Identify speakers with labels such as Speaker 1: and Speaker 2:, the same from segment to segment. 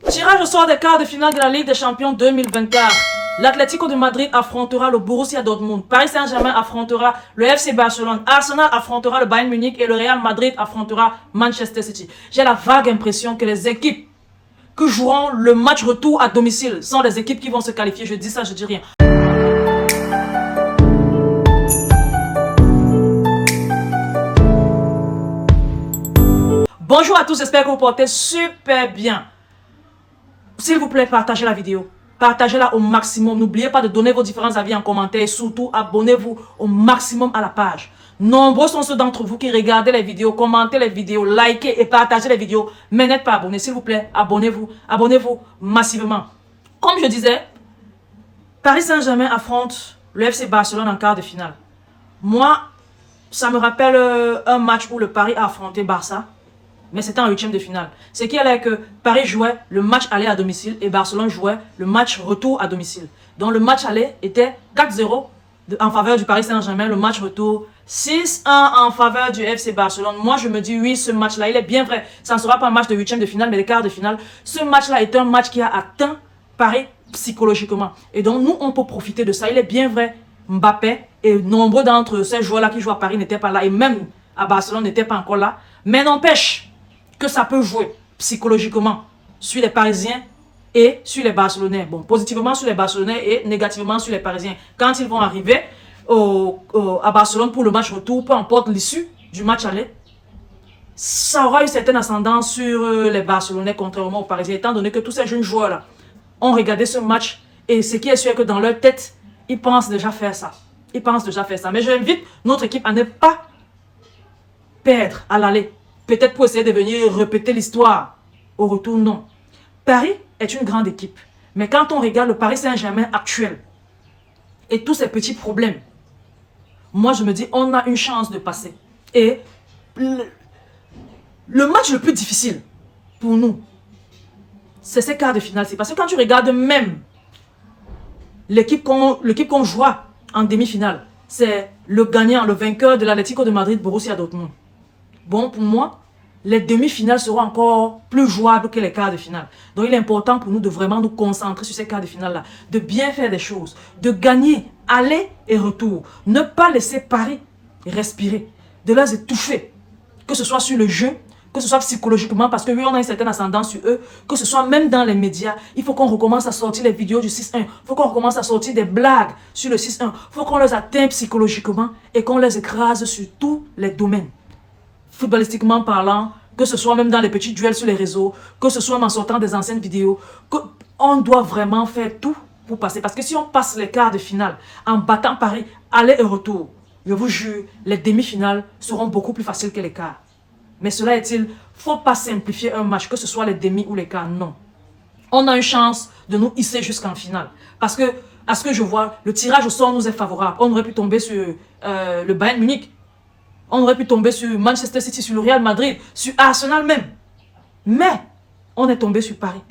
Speaker 1: Tirage au sort des quarts de finale de la Ligue des Champions 2024. L'Atlético de Madrid affrontera le Borussia Dortmund. Paris Saint-Germain affrontera le FC Barcelone. Arsenal affrontera le Bayern Munich et le Real Madrid affrontera Manchester City. J'ai la vague impression que les équipes qui joueront le match retour à domicile sont les équipes qui vont se qualifier. Je dis ça, je dis rien. Bonjour à tous, j'espère que vous portez super bien. S'il vous plaît, partagez la vidéo. Partagez-la au maximum. N'oubliez pas de donner vos différents avis en commentaire. Et surtout, abonnez-vous au maximum à la page. Nombreux sont ceux d'entre vous qui regardent les vidéos, commentez les vidéos, likez et partagez les vidéos. Mais n'êtes pas abonnés. S'il vous plaît, abonnez-vous. Abonnez-vous massivement. Comme je disais, Paris Saint-Germain affronte le FC Barcelone en quart de finale. Moi, ça me rappelle un match où le Paris a affronté Barça. Mais c'était en huitième de finale. Ce qui est que Paris jouait le match aller à domicile et Barcelone jouait le match retour à domicile. Donc le match aller était 4-0 en faveur du Paris Saint-Germain. Le match retour 6-1 en faveur du FC Barcelone. Moi je me dis oui, ce match-là, il est bien vrai. Ça ne sera pas un match de huitième de finale mais de quart de finale. Ce match-là est un match qui a atteint Paris psychologiquement. Et donc nous on peut profiter de ça. Il est bien vrai. Mbappé et nombreux d'entre ces joueurs-là qui jouent à Paris n'étaient pas là. Et même à Barcelone n'étaient pas encore là. Mais n'empêche que ça peut jouer psychologiquement sur les Parisiens et sur les Barcelonais. Bon, positivement sur les Barcelonais et négativement sur les Parisiens. Quand ils vont arriver à Barcelone pour le match retour, peu importe l'issue du match aller, ça aura une certaine ascendance sur les Barcelonais contrairement aux Parisiens, étant donné que tous ces jeunes joueurs-là ont regardé ce match et ce qui est sûr est que dans leur tête, ils pensent déjà faire ça. Ils pensent déjà faire ça. Mais j'invite notre équipe à ne pas perdre à l'aller. Peut-être pour essayer de venir répéter l'histoire. Au retour, non. Paris est une grande équipe. Mais quand on regarde le Paris Saint-Germain actuel et tous ces petits problèmes, moi je me dis, on a une chance de passer. Et le match le plus difficile pour nous, c'est ces quarts de finale. C'est parce que quand tu regardes même l'équipe qu'on jouera en demi-finale, c'est le gagnant, le vainqueur de l'Atlético de Madrid, Borussia Dortmund. Bon, pour moi, les demi-finales seront encore plus jouables que les quarts de finale. Donc, il est important pour nous de vraiment nous concentrer sur ces quarts de finale-là, de bien faire des choses, de gagner, aller et retour. Ne pas laisser Paris respirer, de les étouffer, que ce soit sur le jeu, que ce soit psychologiquement, parce que oui, on a une certaine ascendance sur eux, que ce soit même dans les médias. Il faut qu'on recommence à sortir les vidéos du 6-1, il faut qu'on recommence à sortir des blagues sur le 6-1, il faut qu'on les atteigne psychologiquement et qu'on les écrase sur tous les domaines. Footballistiquement parlant, que ce soit même dans les petits duels sur les réseaux, que ce soit en sortant des anciennes vidéos, on doit vraiment faire tout pour passer. Parce que si on passe les quarts de finale en battant Paris, aller et retour, je vous jure, les demi-finales seront beaucoup plus faciles que les quarts. Mais cela est-il, faut pas simplifier un match, que ce soit les demi ou les quarts, non. On a une chance de nous hisser jusqu'en finale. Parce que, à ce que je vois, le tirage au sort nous est favorable. On aurait pu tomber sur le Bayern Munich. On aurait pu tomber sur Manchester City, sur le Real Madrid, sur Arsenal même. Mais, on est tombé sur Paris.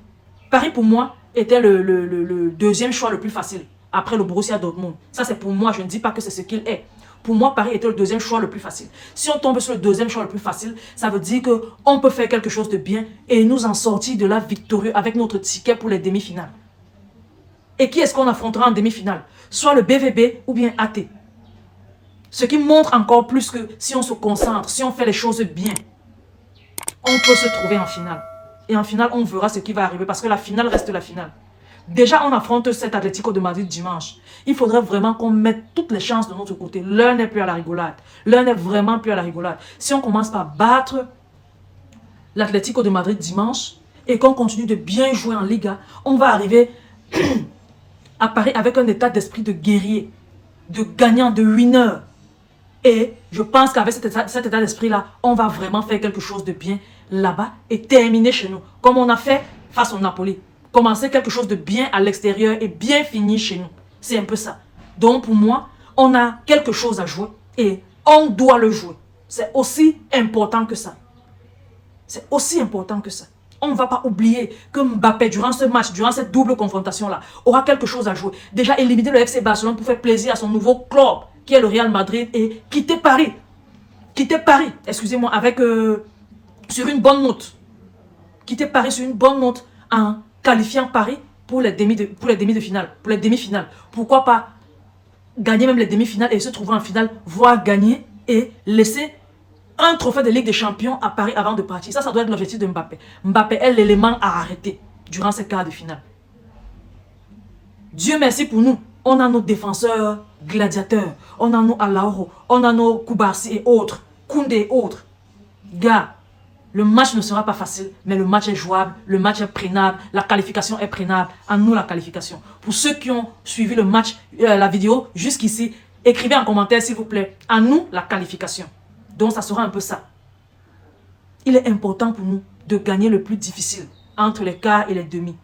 Speaker 1: Paris, pour moi, était le deuxième choix le plus facile, après le Borussia Dortmund. Ça, c'est pour moi, je ne dis pas que c'est ce qu'il est. Pour moi, Paris était le deuxième choix le plus facile. Si on tombe sur le deuxième choix le plus facile, ça veut dire qu'on peut faire quelque chose de bien et nous en sortir de là victorieux avec notre ticket pour les demi-finales. Et qui est-ce qu'on affrontera en demi-finale? Soit le BVB ou bien AT. Ce qui montre encore plus que si on se concentre, si on fait les choses bien, on peut se trouver en finale. Et en finale, on verra ce qui va arriver parce que la finale reste la finale. Déjà, on affronte cet Atlético de Madrid dimanche. Il faudrait vraiment qu'on mette toutes les chances de notre côté. L'un n'est plus à la rigolade. L'un n'est vraiment plus à la rigolade. Si on commence par battre l'Atlético de Madrid dimanche et qu'on continue de bien jouer en Liga, on va arriver à Paris avec un état d'esprit de guerrier, de gagnant, de winner. Et je pense qu'avec cet état d'esprit-là, on va vraiment faire quelque chose de bien là-bas et terminer chez nous. Comme on a fait face au Napoli. Commencer quelque chose de bien à l'extérieur et bien finir chez nous. C'est un peu ça. Donc pour moi, on a quelque chose à jouer et on doit le jouer. C'est aussi important que ça. C'est aussi important que ça. On ne va pas oublier que Mbappé, durant ce match, durant cette double confrontation-là, aura quelque chose à jouer. Déjà éliminer le FC Barcelone pour faire plaisir à son nouveau club, qui est le Real Madrid, et quitter Paris. Quitter Paris, excusez-moi, avec sur une bonne note. Quitter Paris sur une bonne note en qualifiant Paris pour les demi-finales. Pourquoi pas gagner même les demi-finales et se trouver en finale, voire gagner et laisser un trophée de Ligue des Champions à Paris avant de partir. Ça doit être l'objectif de Mbappé. Mbappé est l'élément à arrêter durant ces quarts de finale. Dieu merci pour nous. On a nos défenseurs gladiateurs. On a nos Alaoro. On a nos Koubarsi et autres. Koundé et autres. Gars, le match ne sera pas facile, mais le match est jouable. Le match est prenable. La qualification est prenable. À nous la qualification. Pour ceux qui ont suivi le match, la vidéo jusqu'ici, écrivez en commentaire s'il vous plaît. À nous la qualification. Donc ça sera un peu ça. Il est important pour nous de gagner le plus difficile entre les quarts et les demi.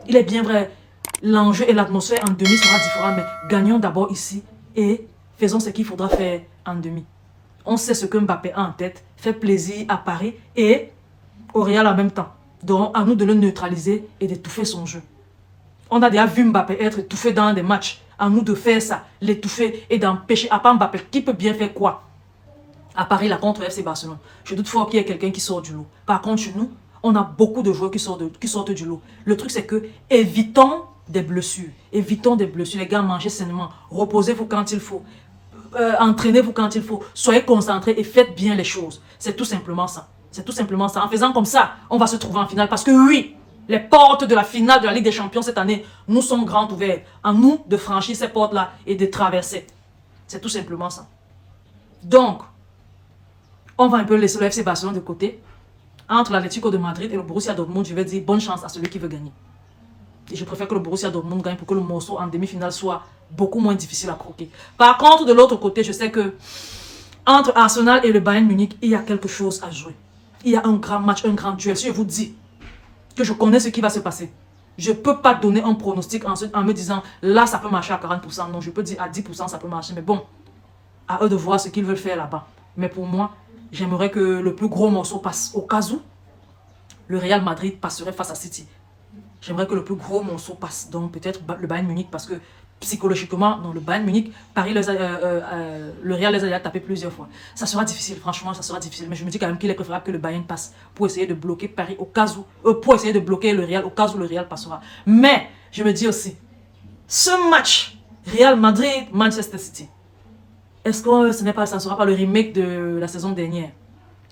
Speaker 1: Il est bien vrai, l'enjeu et l'atmosphère en demi sera différent, mais gagnons d'abord ici et faisons ce qu'il faudra faire en demi. On sait ce que Mbappé a en tête, fait plaisir à Paris et au Real en même temps. Donc à nous de le neutraliser et d'étouffer son jeu. On a déjà vu Mbappé être étouffé dans des matchs. À nous de faire ça, l'étouffer et d'empêcher. À part Mbappé, qui peut bien faire quoi? À Paris, là, contre FC Barcelone. Je doute fort qu'il y ait quelqu'un qui sort du lot. Par contre, chez nous, on a beaucoup de joueurs qui sortent du lot. Le truc, c'est que évitons des blessures. Évitons des blessures. Les gars, mangez sainement. Reposez-vous quand il faut. Entraînez-vous quand il faut. Soyez concentrés et faites bien les choses. C'est tout simplement ça. C'est tout simplement ça. En faisant comme ça, on va se trouver en finale. Parce que oui, les portes de la finale de la Ligue des Champions cette année nous sont grandes ouvertes. À nous de franchir ces portes-là et de traverser. C'est tout simplement ça. Donc, on va un peu laisser le FC Barcelone de côté. Entre l'Atlético de Madrid et le Borussia Dortmund, je vais dire bonne chance à celui qui veut gagner. Et je préfère que le Borussia Dortmund gagne pour que le morceau en demi-finale soit beaucoup moins difficile à croquer. Par contre, de l'autre côté, je sais que entre Arsenal et le Bayern Munich, il y a quelque chose à jouer. Il y a un grand match, un grand duel. Si je vous dis que je connais ce qui va se passer, je ne peux pas donner un pronostic en me disant là, ça peut marcher à 40%. Non, je peux dire à 10%, ça peut marcher. Mais bon, à eux de voir ce qu'ils veulent faire là-bas. Mais pour moi, j'aimerais que le plus gros morceau passe au cas où le Real Madrid passerait face à City. J'aimerais que le plus gros morceau passe. Donc peut-être le Bayern Munich parce que psychologiquement, dans le Bayern Munich, Paris le Real les a tapés plusieurs fois. Ça sera difficile, franchement, ça sera difficile. Mais je me dis quand même qu'il est préférable que le Bayern passe pour essayer de bloquer Paris au cas où, pour essayer de bloquer le Real au cas où le Real passera. Mais je me dis aussi, ce match Real Madrid-Manchester City, est-ce que ça ne sera pas le remake de la saison dernière?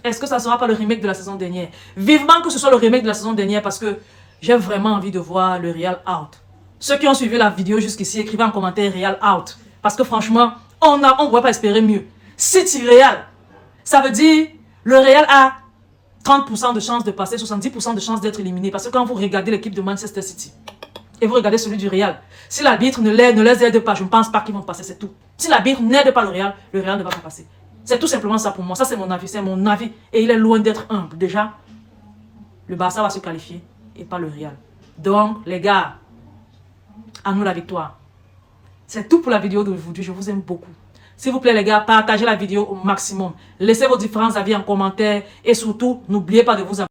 Speaker 1: Est-ce que ça ne sera pas le remake de la saison dernière? Vivement que ce soit le remake de la saison dernière parce que j'ai vraiment envie de voir le Real out. Ceux qui ont suivi la vidéo jusqu'ici, écrivez en commentaire Real out. Parce que franchement, on ne pourrait pas espérer mieux. City Real, ça veut dire le Real a 30% de chance de passer, 70% de chance d'être éliminé. Parce que quand vous regardez l'équipe de Manchester City et vous regardez celui du Real, si l'arbitre ne les aide pas, je ne pense pas qu'ils vont passer, c'est tout. Si l'arbitre n'aide pas le Real ne va pas passer. C'est tout simplement ça pour moi. Ça, c'est mon avis. Et il est loin d'être humble. Déjà, le Barça va se qualifier et pas le Real. Donc, les gars, à nous la victoire. C'est tout pour la vidéo d'aujourd'hui. Je vous aime beaucoup. S'il vous plaît, les gars, partagez la vidéo au maximum. Laissez vos différents avis en commentaire. Et surtout, n'oubliez pas de vous abonner.